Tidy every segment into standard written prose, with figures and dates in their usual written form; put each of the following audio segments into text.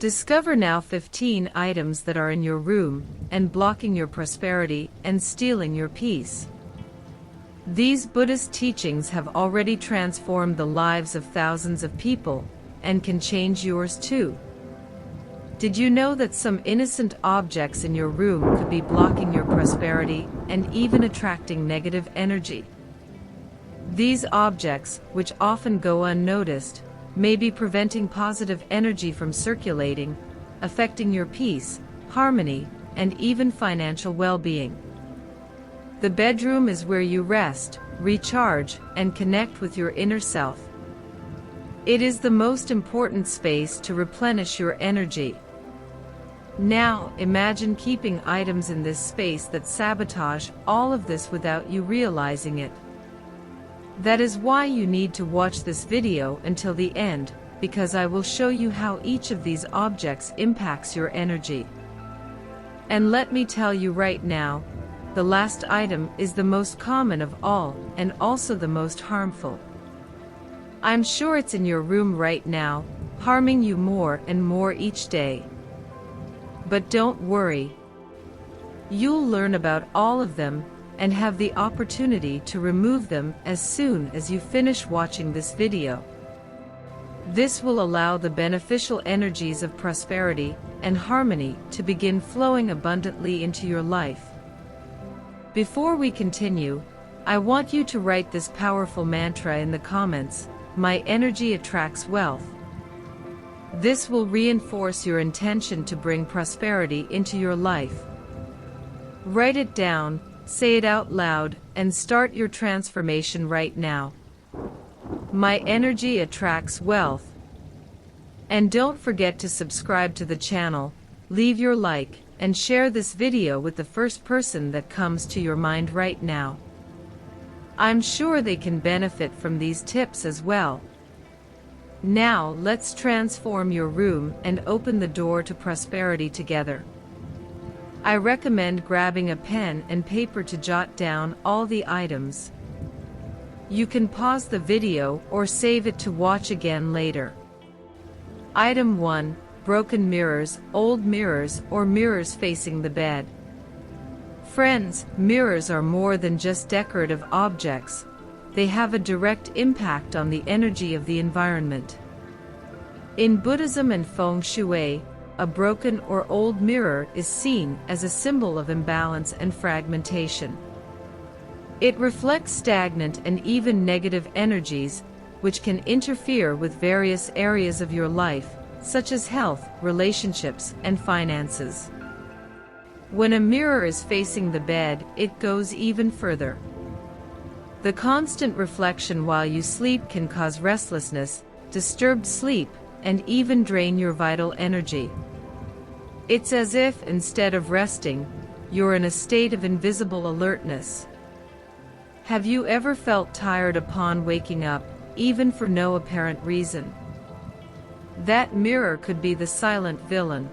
Discover now 15 items that are in your room and blocking your prosperity and stealing your peace. These Buddhist teachings have already transformed the lives of thousands of people and can change yours too. Did you know that some innocent objects in your room could be blocking your prosperity and even attracting negative energy? These objects, which often go unnoticed, may be preventing positive energy from circulating, affecting your peace, harmony, and even financial well-being. The bedroom is where you rest, recharge, and connect with your inner self. It is the most important space to replenish your energy. Now, imagine keeping items in this space that sabotage all of this without you realizing it. That is why you need to watch this video until the end, because I will show you how each of these objects impacts your energy. And let me tell you right now, the last item is the most common of all, and also the most harmful. I'm sure it's in your room right now, harming you more and more each day. But don't worry. You'll learn about all of them and have the opportunity to remove them as soon as you finish watching this video. This will allow the beneficial energies of prosperity and harmony to begin flowing abundantly into your life. Before we continue, I want you to write this powerful mantra in the comments: "My energy attracts wealth." This will reinforce your intention to bring prosperity into your life. Write it down, say it out loud, and start your transformation right now. My energy attracts wealth. And don't forget to subscribe to the channel, leave your like, and share this video with the first person that comes to your mind right now. I'm sure they can benefit from these tips as well. Now let's transform your room and open the door to prosperity together. I recommend grabbing a pen and paper to jot down all the items. You can pause the video or save it to watch again later. Item 1. Broken mirrors, old mirrors, or mirrors facing the bed. Friends, mirrors are more than just decorative objects. They have a direct impact on the energy of the environment. In Buddhism and Feng Shui, a broken or old mirror is seen as a symbol of imbalance and fragmentation. It reflects stagnant and even negative energies, which can interfere with various areas of your life, such as health, relationships, and finances. When a mirror is facing the bed, it goes even further. The constant reflection while you sleep can cause restlessness, disturbed sleep, and even drain your vital energy. It's as if, instead of resting, you're in a state of invisible alertness. Have you ever felt tired upon waking up, even for no apparent reason? That mirror could be the silent villain.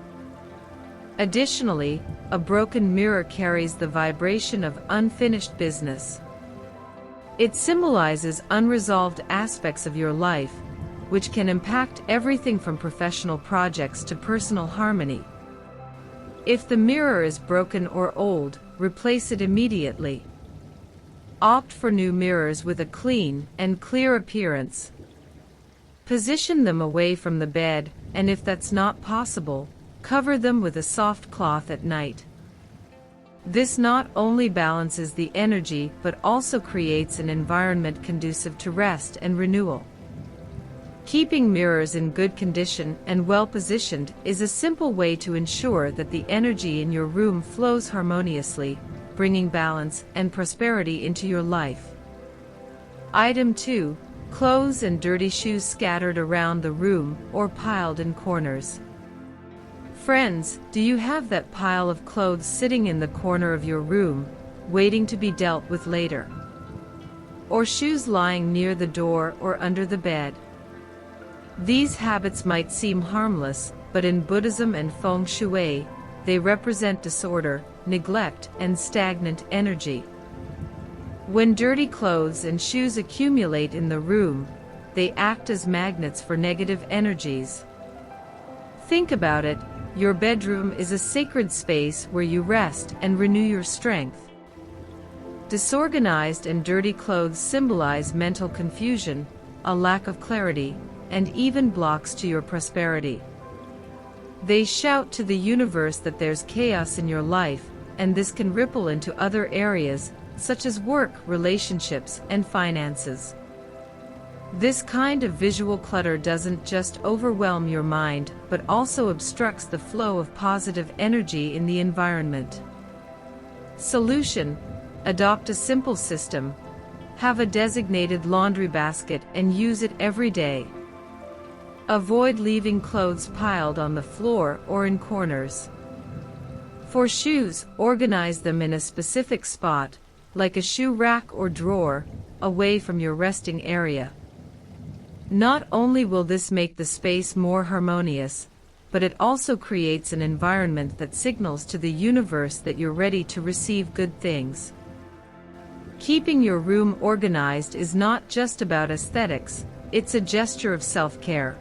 Additionally, a broken mirror carries the vibration of unfinished business. It symbolizes unresolved aspects of your life, which can impact everything from professional projects to personal harmony. If the mirror is broken or old, replace it immediately. Opt for new mirrors with a clean and clear appearance. Position them away from the bed, and if that's not possible, cover them with a soft cloth at night. This not only balances the energy but also creates an environment conducive to rest and renewal. Keeping mirrors in good condition and well-positioned is a simple way to ensure that the energy in your room flows harmoniously, bringing balance and prosperity into your life. Item 2. Clothes and dirty shoes scattered around the room or piled in corners. Friends, do you have that pile of clothes sitting in the corner of your room, waiting to be dealt with later? Or shoes lying near the door or under the bed? These habits might seem harmless, but in Buddhism and Feng Shui, they represent disorder, neglect, and stagnant energy. When dirty clothes and shoes accumulate in the room, they act as magnets for negative energies. Think about it, your bedroom is a sacred space where you rest and renew your strength. Disorganized and dirty clothes symbolize mental confusion, a lack of clarity, and even blocks to your prosperity. They shout to the universe that there's chaos in your life, and this can ripple into other areas, such as work, relationships, and finances. This kind of visual clutter doesn't just overwhelm your mind, but also obstructs the flow of positive energy in the environment. Solution: adopt a simple system. Have a designated laundry basket and use it every day. Avoid leaving clothes piled on the floor or in corners. For shoes, organize them in a specific spot, like a shoe rack or drawer, away from your resting area. Not only will this make the space more harmonious, but it also creates an environment that signals to the universe that you're ready to receive good things. Keeping your room organized is not just about aesthetics, it's a gesture of self-care.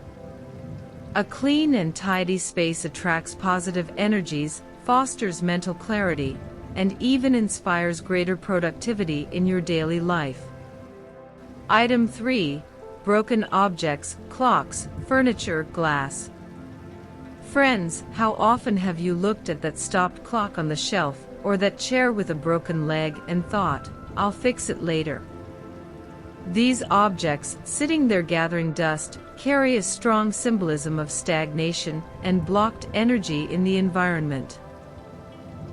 A clean and tidy space attracts positive energies, fosters mental clarity, and even inspires greater productivity in your daily life. Item 3. Broken objects, clocks, furniture, glass. Friends, how often have you looked at that stopped clock on the shelf, or that chair with a broken leg and thought, "I'll fix it later"? These objects, sitting there gathering dust, carry a strong symbolism of stagnation and blocked energy in the environment.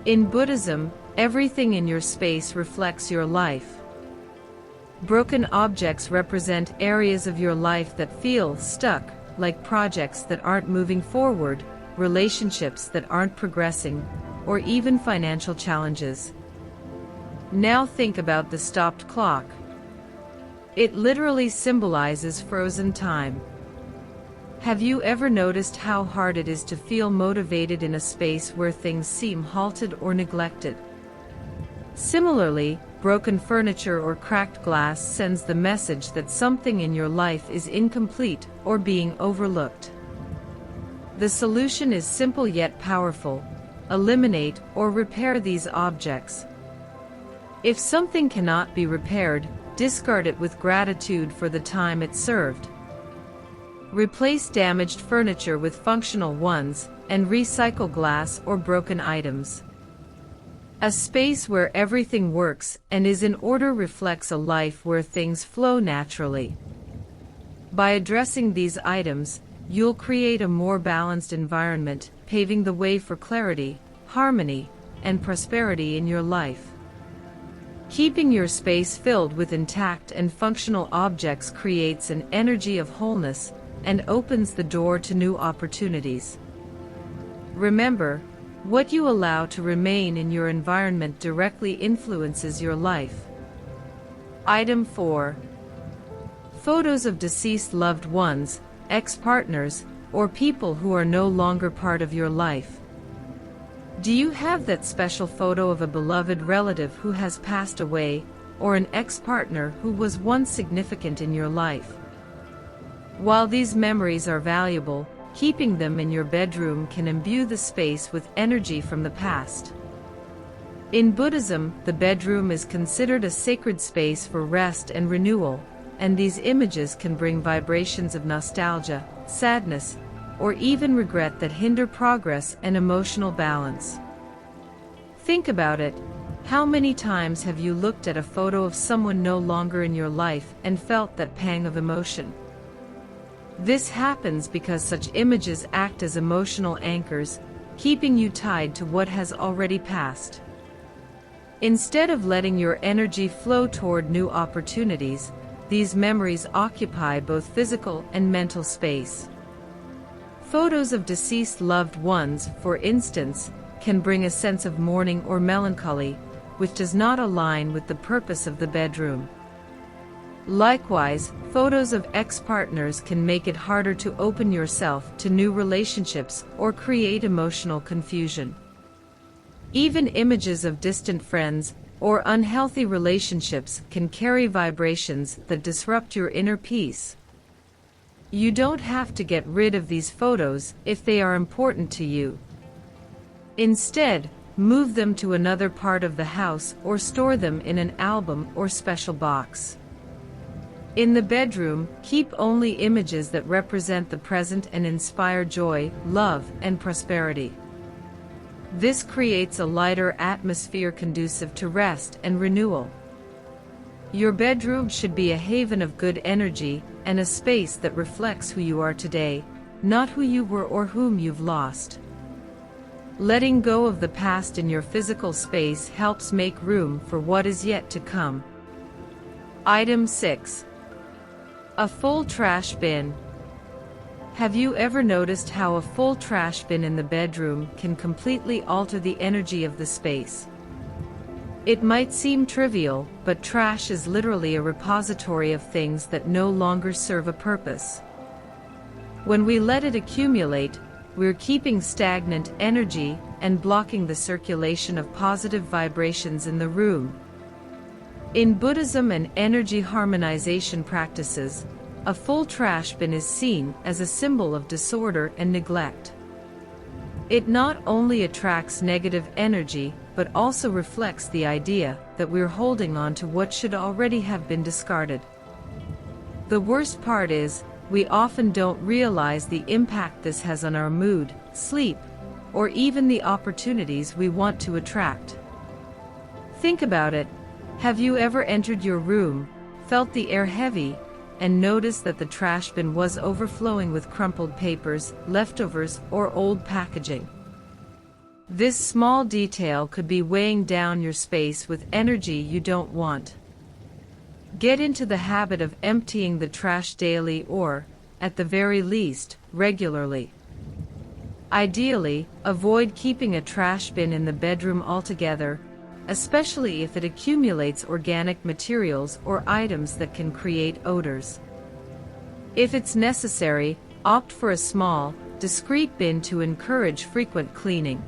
In Buddhism, everything in your space reflects your life. Broken objects represent areas of your life that feel stuck, like projects that aren't moving forward, relationships that aren't progressing, or even financial challenges. Now think about the stopped clock. It literally symbolizes frozen time. Have you ever noticed how hard it is to feel motivated in a space where things seem halted or neglected? Similarly, broken furniture or cracked glass sends the message that something in your life is incomplete or being overlooked. The solution is simple yet powerful: eliminate or repair these objects. If something cannot be repaired, discard it with gratitude for the time it served. Replace damaged furniture with functional ones, and recycle glass or broken items. A space where everything works and is in order reflects a life where things flow naturally. By addressing these items, you'll create a more balanced environment, paving the way for clarity, harmony, and prosperity in your life. Keeping your space filled with intact and functional objects creates an energy of wholeness and opens the door to new opportunities. Remember, what you allow to remain in your environment directly influences your life. Item 4. Photos of deceased loved ones, ex-partners, or people who are no longer part of your life. Do you have that special photo of a beloved relative who has passed away, or an ex-partner who was once significant in your life? While these memories are valuable, keeping them in your bedroom can imbue the space with energy from the past. In Buddhism, the bedroom is considered a sacred space for rest and renewal, and these images can bring vibrations of nostalgia, sadness, or even regret that hinder progress and emotional balance. Think about it. How many times have you looked at a photo of someone no longer in your life and felt that pang of emotion? This happens because such images act as emotional anchors, keeping you tied to what has already passed. Instead of letting your energy flow toward new opportunities, these memories occupy both physical and mental space. Photos of deceased loved ones, for instance, can bring a sense of mourning or melancholy, which does not align with the purpose of the bedroom. Likewise, photos of ex-partners can make it harder to open yourself to new relationships or create emotional confusion. Even images of distant friends or unhealthy relationships can carry vibrations that disrupt your inner peace. You don't have to get rid of these photos if they are important to you. Instead, move them to another part of the house or store them in an album or special box. In the bedroom, keep only images that represent the present and inspire joy, love, and prosperity. This creates a lighter atmosphere conducive to rest and renewal. Your bedroom should be a haven of good energy and a space that reflects who you are today, not who you were or whom you've lost. Letting go of the past in your physical space helps make room for what is yet to come. Item 6. A full trash bin. Have you ever noticed how a full trash bin in the bedroom can completely alter the energy of the space? It might seem trivial, but trash is literally a repository of things that no longer serve a purpose. When we let it accumulate, we're keeping stagnant energy and blocking the circulation of positive vibrations in the room. In Buddhism and energy harmonization practices, a full trash bin is seen as a symbol of disorder and neglect. It not only attracts negative energy, but also reflects the idea that we're holding on to what should already have been discarded. The worst part is, we often don't realize the impact this has on our mood, sleep, or even the opportunities we want to attract. Think about it. Have you ever entered your room, felt the air heavy, and noticed that the trash bin was overflowing with crumpled papers, leftovers, or old packaging? This small detail could be weighing down your space with energy you don't want. Get into the habit of emptying the trash daily or, at the very least, regularly. Ideally, avoid keeping a trash bin in the bedroom altogether, especially if it accumulates organic materials or items that can create odors. If it's necessary, opt for a small, discreet bin to encourage frequent cleaning.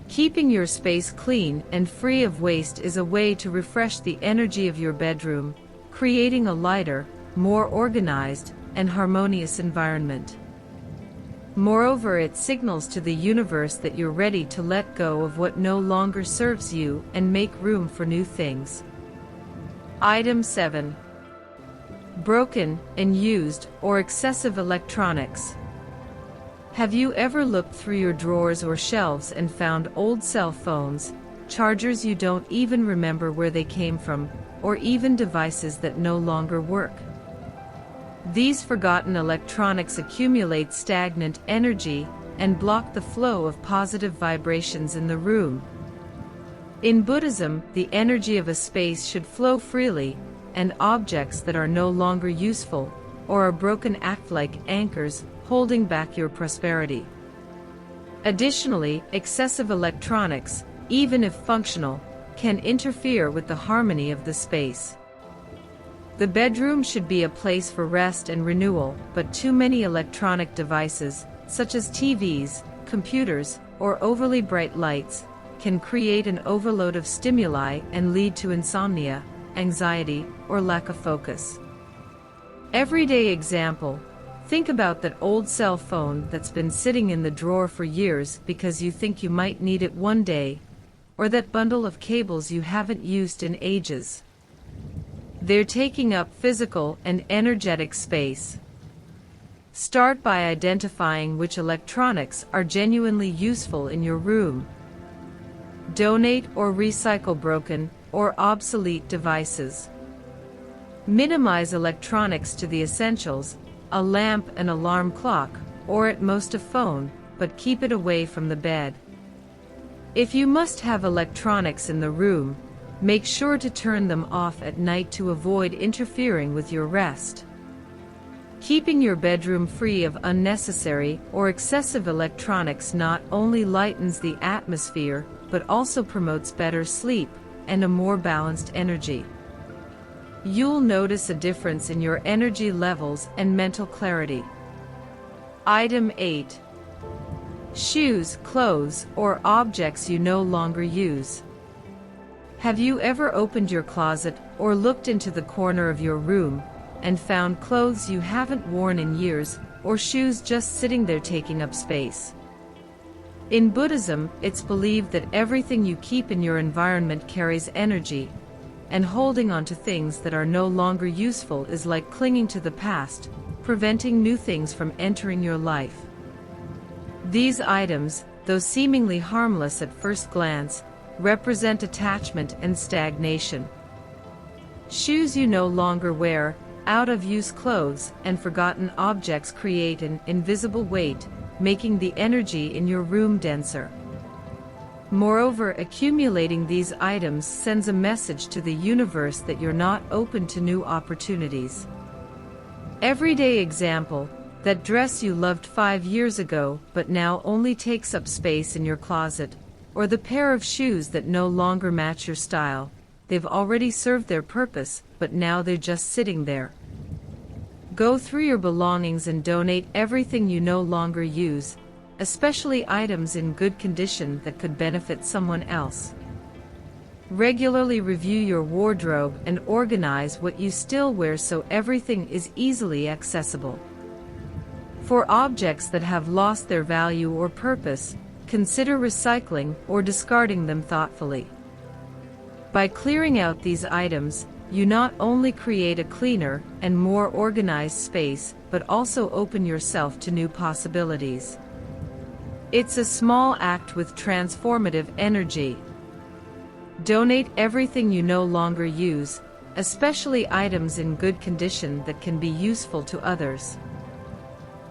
Keeping your space clean and free of waste is a way to refresh the energy of your bedroom, creating a lighter, more organized, and harmonious environment. Moreover, it signals to the universe that you're ready to let go of what no longer serves you and make room for new things. Item 7. Broken and used or excessive electronics. Have you ever looked through your drawers or shelves and found old cell phones, chargers you don't even remember where they came from, or even devices that no longer work? These forgotten electronics accumulate stagnant energy and block the flow of positive vibrations in the room. In Buddhism, the energy of a space should flow freely, and objects that are no longer useful or are broken act like anchors, holding back your prosperity. Additionally, excessive electronics, even if functional, can interfere with the harmony of the space. The bedroom should be a place for rest and renewal, but too many electronic devices, such as TVs, computers, or overly bright lights, can create an overload of stimuli and lead to insomnia, anxiety, or lack of focus. Everyday example. Think about that old cell phone that's been sitting in the drawer for years because you think you might need it one day, or that bundle of cables you haven't used in ages. They're taking up physical and energetic space. Start by identifying which electronics are genuinely useful in your room. Donate or recycle broken or obsolete devices. Minimize electronics to the essentials, a lamp, an alarm clock, or at most a phone, but keep it away from the bed. If you must have electronics in the room, make sure to turn them off at night to avoid interfering with your rest. Keeping your bedroom free of unnecessary or excessive electronics not only lightens the atmosphere, but also promotes better sleep and a more balanced energy. You'll notice a difference in your energy levels and mental clarity. Item 8. Shoes, clothes, or objects you no longer use. Have you ever opened your closet or looked into the corner of your room, and found clothes you haven't worn in years, or shoes just sitting there taking up space. In Buddhism, it's believed that everything you keep in your environment carries energy, and holding on to things that are no longer useful is like clinging to the past, preventing new things from entering your life. These items, though seemingly harmless at first glance, represent attachment and stagnation. Shoes you no longer wear, out-of-use clothes, and forgotten objects create an invisible weight, making the energy in your room denser. Moreover, accumulating these items sends a message to the universe that you're not open to new opportunities. Everyday example: that dress you loved 5 years ago but now only takes up space in your closet, or the pair of shoes that no longer match your style. They've already served their purpose, but now they're just sitting there. Go through your belongings and donate everything you no longer use, especially items in good condition that could benefit someone else. Regularly review your wardrobe and organize what you still wear so everything is easily accessible. For objects that have lost their value or purpose, consider recycling or discarding them thoughtfully. By clearing out these items, you not only create a cleaner and more organized space, but also open yourself to new possibilities. It's a small act with transformative energy. Donate everything you no longer use, especially items in good condition that can be useful to others.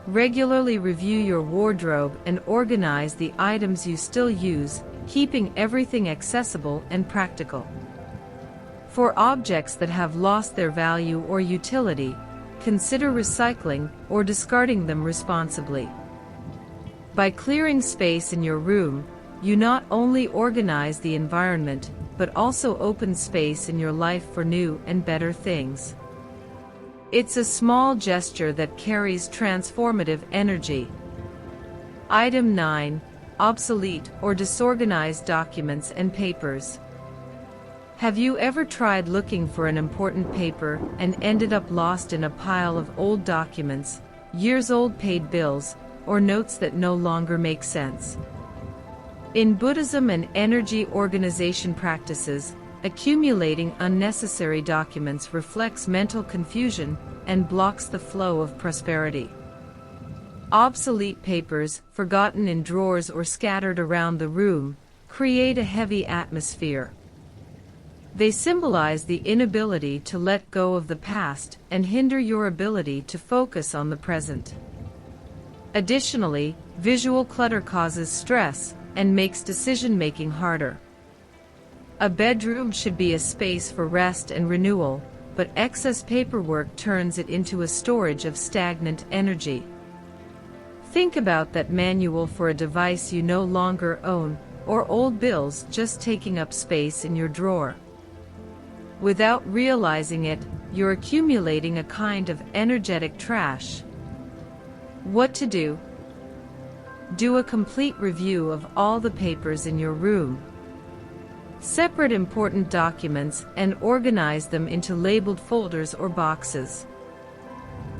Regularly review your wardrobe and organize the items you still use, keeping everything accessible and practical. For objects that have lost their value or utility, consider recycling or discarding them responsibly. By clearing space in your room, you not only organize the environment, but also open space in your life for new and better things. It's a small gesture that carries transformative energy. Item 9. Obsolete or disorganized documents and papers. Have you ever tried looking for an important paper and ended up lost in a pile of old documents, years-old paid bills, or notes that no longer make sense? In Buddhism and energy organization practices, accumulating unnecessary documents reflects mental confusion and blocks the flow of prosperity. Obsolete papers, forgotten in drawers or scattered around the room, create a heavy atmosphere. They symbolize the inability to let go of the past and hinder your ability to focus on the present. Additionally, visual clutter causes stress and makes decision-making harder. A bedroom should be a space for rest and renewal, but excess paperwork turns it into a storage of stagnant energy. Think about that manual for a device you no longer own, or old bills just taking up space in your drawer. Without realizing it, you're accumulating a kind of energetic trash. What to do? Do a complete review of all the papers in your room. Separate important documents and organize them into labeled folders or boxes.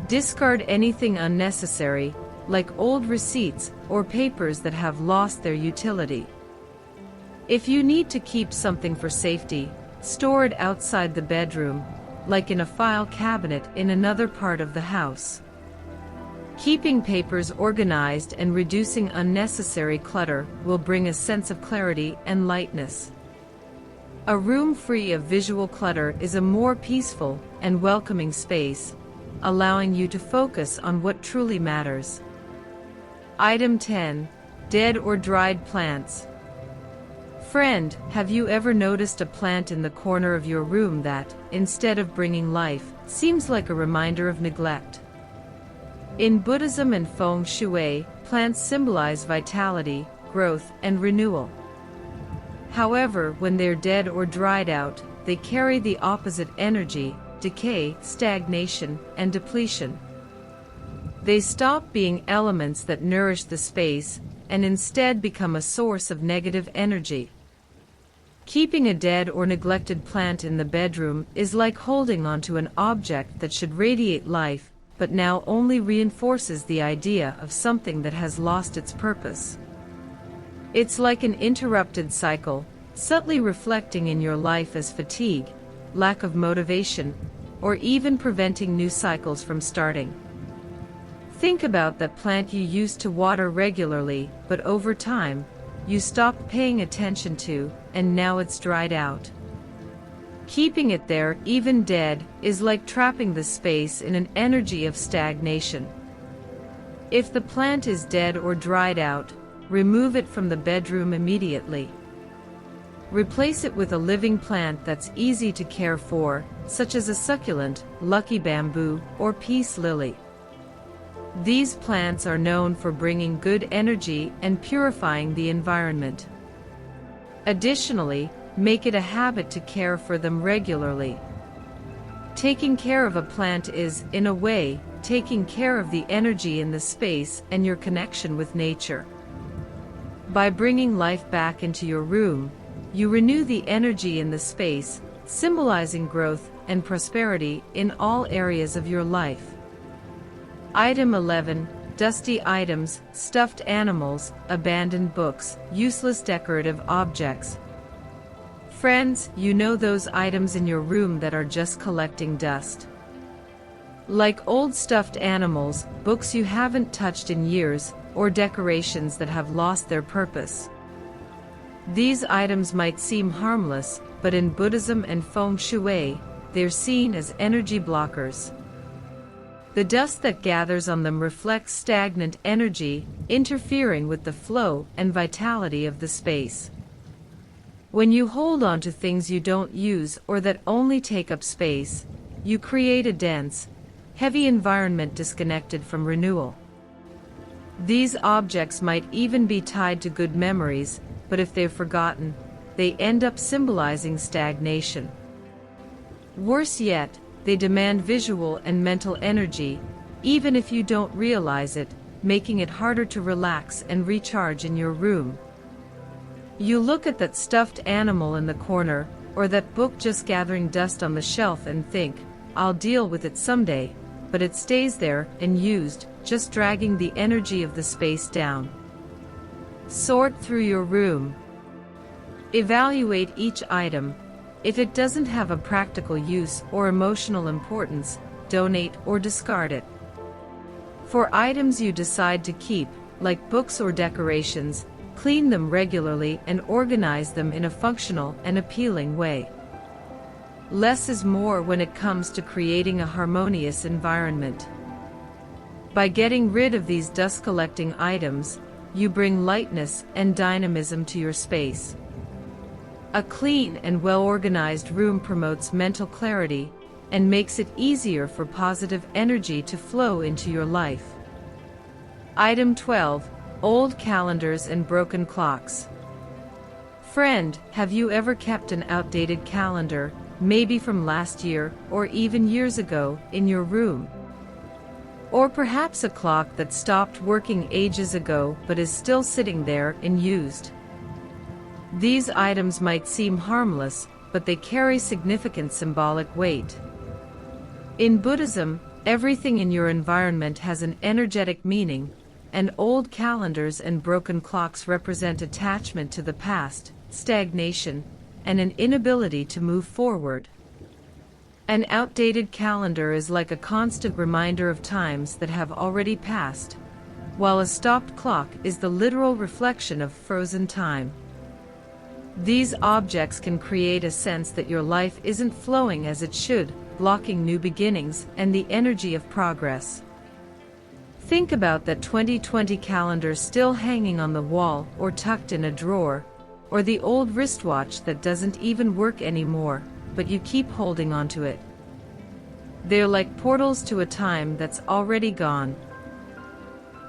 Discard anything unnecessary, like old receipts or papers that have lost their utility. If you need to keep something for safety, store it outside the bedroom, like in a file cabinet in another part of the house. Keeping papers organized and reducing unnecessary clutter will bring a sense of clarity and lightness. A room free of visual clutter is a more peaceful and welcoming space, allowing you to focus on what truly matters. Item 10. Dead or dried plants. Friend, have you ever noticed a plant in the corner of your room that, instead of bringing life, seems like a reminder of neglect? In Buddhism and Feng Shui, plants symbolize vitality, growth, and renewal. However, when they're dead or dried out, they carry the opposite energy: decay, stagnation, and depletion. They stop being elements that nourish the space, and instead become a source of negative energy. Keeping a dead or neglected plant in the bedroom is like holding onto an object that should radiate life, but now only reinforces the idea of something that has lost its purpose. It's like an interrupted cycle, subtly reflecting in your life as fatigue, lack of motivation, or even preventing new cycles from starting. Think about that plant you used to water regularly, but over time, you stopped paying attention to, and now it's dried out. Keeping it there, even dead, is like trapping the space in an energy of stagnation. If the plant is dead or dried out, remove it from the bedroom immediately. Replace it with a living plant that's easy to care for, such as a succulent, lucky bamboo, or peace lily. These plants are known for bringing good energy and purifying the environment. Additionally, make it a habit to care for them regularly. Taking care of a plant is, in a way, taking care of the energy in the space and your connection with nature. By bringing life back into your room, you renew the energy in the space, symbolizing growth and prosperity in all areas of your life. Item 11. Dusty items, stuffed animals, abandoned books, useless decorative objects. Friends, you know those items in your room that are just collecting dust. Like old stuffed animals, books you haven't touched in years, or decorations that have lost their purpose. These items might seem harmless, but in Buddhism and Feng Shui, they're seen as energy blockers. The dust that gathers on them reflects stagnant energy, interfering with the flow and vitality of the space. When you hold on to things you don't use or that only take up space, you create a dense, heavy environment disconnected from renewal. These objects might even be tied to good memories, but if they're forgotten, they end up symbolizing stagnation. Worse yet, they demand visual and mental energy, even if you don't realize it, making it harder to relax and recharge in your room. You look at that stuffed animal in the corner, or that book just gathering dust on the shelf and think, "I'll deal with it someday," but it stays there, unused, just dragging the energy of the space down. Sort through your room. Evaluate each item. If it doesn't have a practical use or emotional importance, donate or discard it. For items you decide to keep, like books or decorations, clean them regularly and organize them in a functional and appealing way. Less is more when it comes to creating a harmonious environment. By getting rid of these dust-collecting items, you bring lightness and dynamism to your space. A clean and well-organized room promotes mental clarity and makes it easier for positive energy to flow into your life. Item 12. Old calendars and broken clocks. Friend, have you ever kept an outdated calendar, maybe from last year or even years ago, in your room? Or perhaps a clock that stopped working ages ago but is still sitting there unused? These items might seem harmless, but they carry significant symbolic weight. In Buddhism, everything in your environment has an energetic meaning, and old calendars and broken clocks represent attachment to the past, stagnation, and an inability to move forward. An outdated calendar is like a constant reminder of times that have already passed, while a stopped clock is the literal reflection of frozen time. These objects can create a sense that your life isn't flowing as it should, blocking new beginnings and the energy of progress. Think about that 2020 calendar still hanging on the wall or tucked in a drawer, or the old wristwatch that doesn't even work anymore, but you keep holding on to it. They're like portals to a time that's already gone.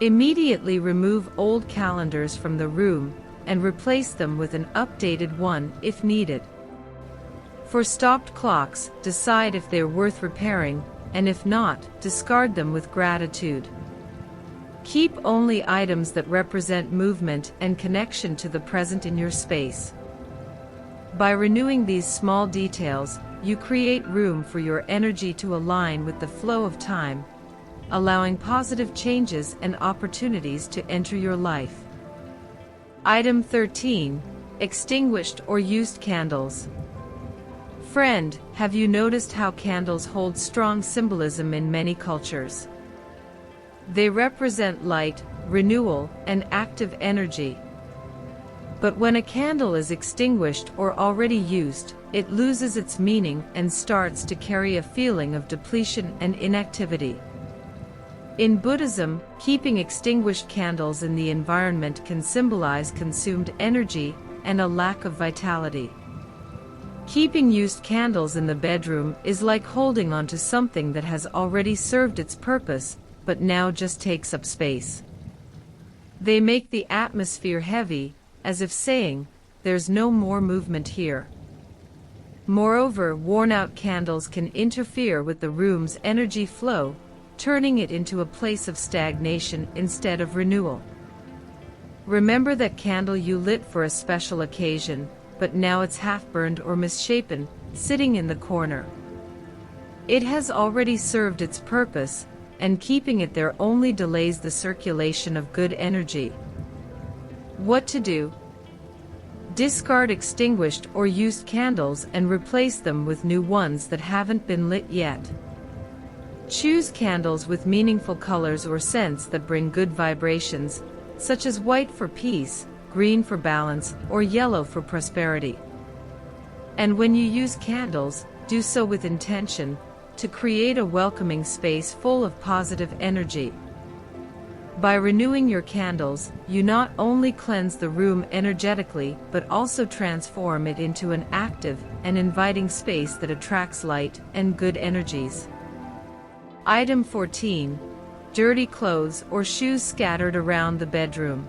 Immediately remove old calendars from the room and replace them with an updated one if needed. For stopped clocks, decide if they're worth repairing, and if not, discard them with gratitude. Keep only items that represent movement and connection to the present in your space. By renewing these small details, you create room for your energy to align with the flow of time, allowing positive changes and opportunities to enter your life. Item 13. Extinguished or used candles. Friend, have you noticed how candles hold strong symbolism in many cultures? They represent light, renewal, and active energy. But when a candle is extinguished or already used, it loses its meaning and starts to carry a feeling of depletion and inactivity. In Buddhism, keeping extinguished candles in the environment can symbolize consumed energy and a lack of vitality. Keeping used candles in the bedroom is like holding onto something that has already served its purpose, but now just takes up space. They make the atmosphere heavy, as if saying, "There's no more movement here." Moreover, worn-out candles can interfere with the room's energy flow, turning it into a place of stagnation instead of renewal. Remember that candle you lit for a special occasion, but now it's half-burned or misshapen, sitting in the corner. It has already served its purpose, and keeping it there only delays the circulation of good energy. What to do? Discard extinguished or used candles and replace them with new ones that haven't been lit yet. Choose candles with meaningful colors or scents that bring good vibrations, such as white for peace, green for balance, or yellow for prosperity. And when you use candles, do so with intention, to create a welcoming space full of positive energy. By renewing your candles, you not only cleanse the room energetically but also transform it into an active and inviting space that attracts light and good energies. Item 14. Dirty clothes or shoes scattered around the bedroom.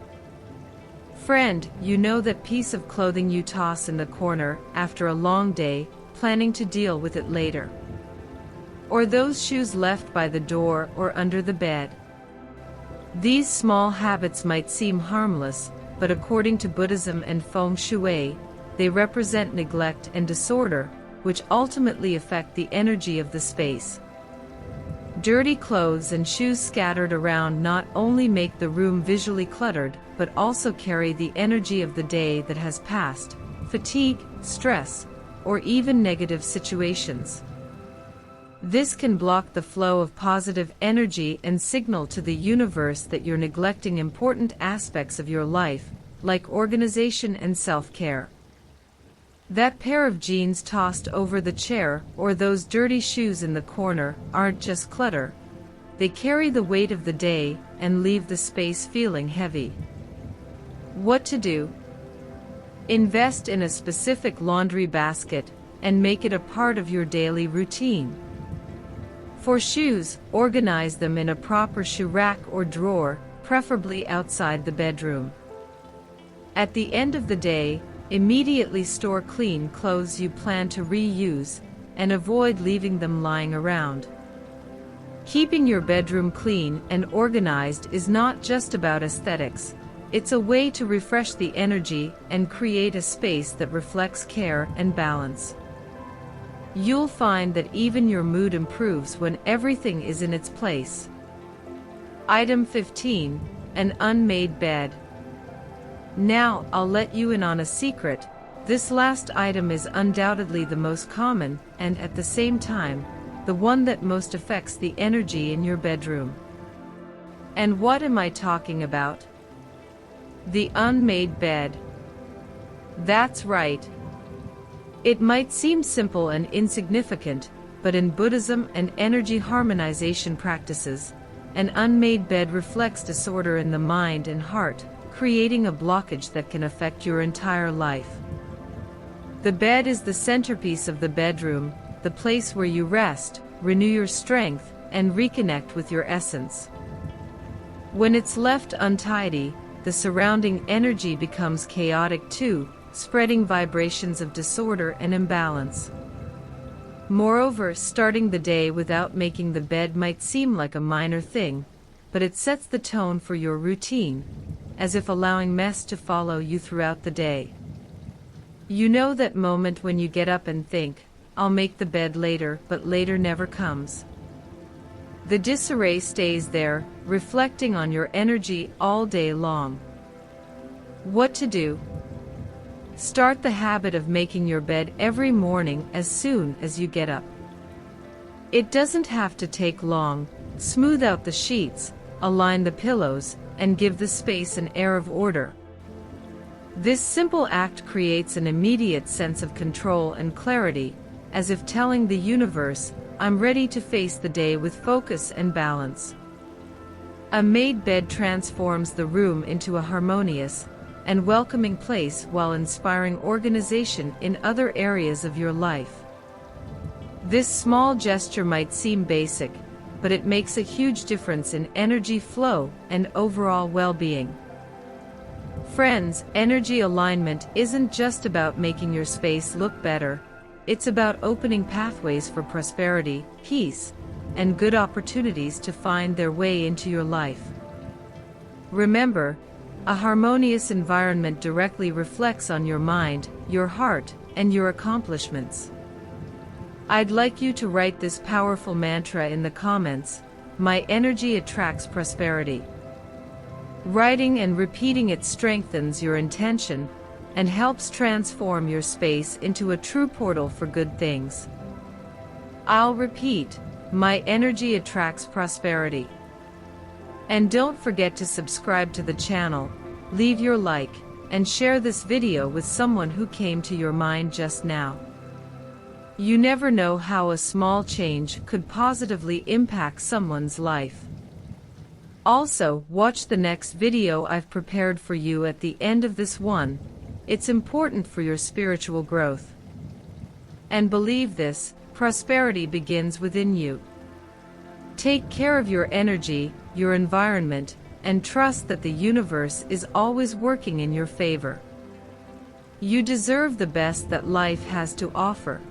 Friend, you know that piece of clothing you toss in the corner after a long day, planning to deal with it later. Or those shoes left by the door or under the bed. These small habits might seem harmless, but according to Buddhism and Feng Shui, they represent neglect and disorder, which ultimately affect the energy of the space. Dirty clothes and shoes scattered around not only make the room visually cluttered, but also carry the energy of the day that has passed, fatigue, stress, or even negative situations. This can block the flow of positive energy and signal to the universe that you're neglecting important aspects of your life, like organization and self-care. That pair of jeans tossed over the chair or those dirty shoes in the corner aren't just clutter. They carry the weight of the day and leave the space feeling heavy. What to do? Invest in a specific laundry basket and make it a part of your daily routine. For shoes, organize them in a proper shoe rack or drawer, preferably outside the bedroom. At the end of the day, immediately store clean clothes you plan to reuse, and avoid leaving them lying around. Keeping your bedroom clean and organized is not just about aesthetics, it's a way to refresh the energy and create a space that reflects care and balance. You'll find that even your mood improves when everything is in its place. Item 15. An unmade bed. Now, I'll let you in on a secret. This last item is undoubtedly the most common, and at the same time, the one that most affects the energy in your bedroom. And what am I talking about? The unmade bed. That's right. It might seem simple and insignificant, but in Buddhism and energy harmonization practices, an unmade bed reflects disorder in the mind and heart, creating a blockage that can affect your entire life. The bed is the centerpiece of the bedroom, the place where you rest, renew your strength, and reconnect with your essence. When it's left untidy, the surrounding energy becomes chaotic too, spreading vibrations of disorder and imbalance. Moreover, starting the day without making the bed might seem like a minor thing, but it sets the tone for your routine, as if allowing mess to follow you throughout the day. You know that moment when you get up and think, "I'll make the bed later," but later never comes. The disarray stays there, reflecting on your energy all day long. What to do? Start the habit of making your bed every morning as soon as you get up. It doesn't have to take long. Smooth out the sheets, align the pillows, and give the space an air of order. This simple act creates an immediate sense of control and clarity, as if telling the universe, "I'm ready to face the day with focus and balance." A made bed transforms the room into a harmonious and welcoming place while inspiring organization in other areas of your life. This small gesture might seem basic, but it makes a huge difference in energy flow and overall well-being. Friends, energy alignment isn't just about making your space look better, it's about opening pathways for prosperity, peace, and good opportunities to find their way into your life. Remember, a harmonious environment directly reflects on your mind, your heart, and your accomplishments. I'd like you to write this powerful mantra in the comments: "My energy attracts prosperity." Writing and repeating it strengthens your intention and helps transform your space into a true portal for good things. I'll repeat: my energy attracts prosperity. And don't forget to subscribe to the channel, leave your like, and share this video with someone who came to your mind just now. You never know how a small change could positively impact someone's life. Also, watch the next video I've prepared for you at the end of this one. It's important for your spiritual growth. And believe this, prosperity begins within you. Take care of your energy, your environment, and trust that the universe is always working in your favor. You deserve the best that life has to offer.